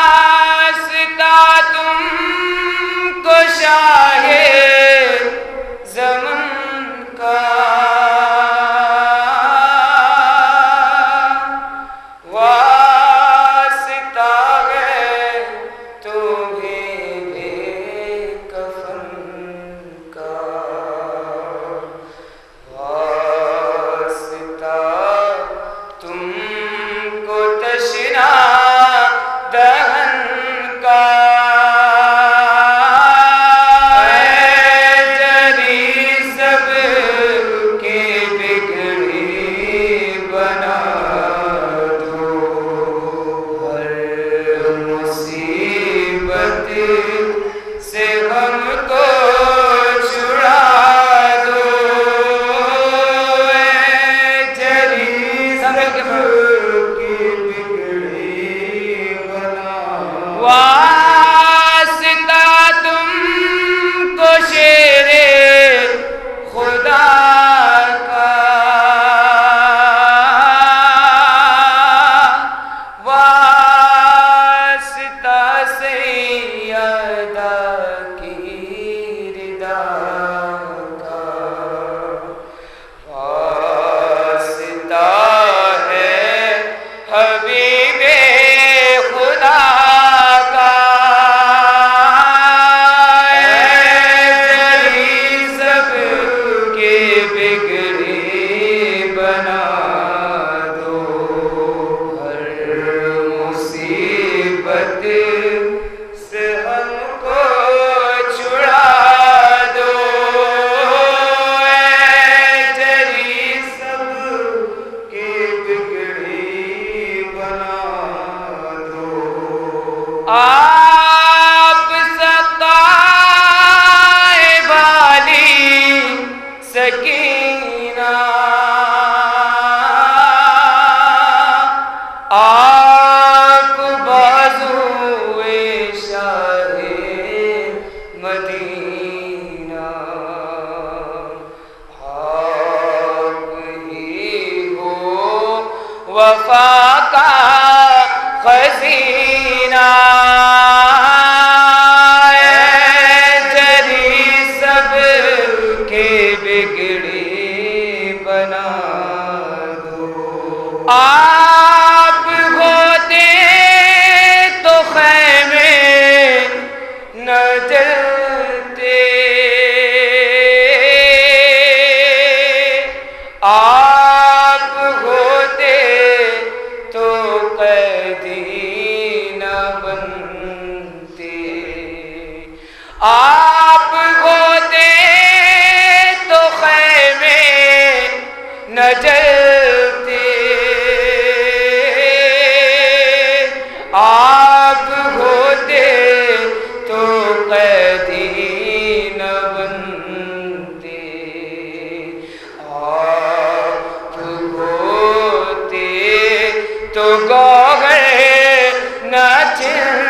واسطہ تم کو شاہ زمن کا، واسطہ ہے تمہیں بے کفن کا، واسطہ تم کو تشنا دہن کا، سے ہم کو چھڑا دو، اے جری سب کی بگڑی بنا، واسطہ تم کو شیر خدا کا، واسطہ سیدہ کی ردا کا، واسطہ ہے حبیب خدا کا، جری سب کے بگڑی بنا دو، ہر مصیبت سے ہم کو چھڑا دو، اے جری سب کی بگڑی بنا دو، آپ سقائے والی سکینہ، آپ بازوئے شاہ مدینہ، آپ ہی ہو وفا کا خزینہ، اے جری سب کے بگڑی بنا دو، آپ ہوتے تو خیمے نہ جلتے، آپ ہوتے تو قیدی نہ بنتے، آپ ہوتے تو خیمے نہ جلتے، آپ ہوتے تو قیدی نہ بنتے، آپ ہوتے تو گوہر نہ چلتے۔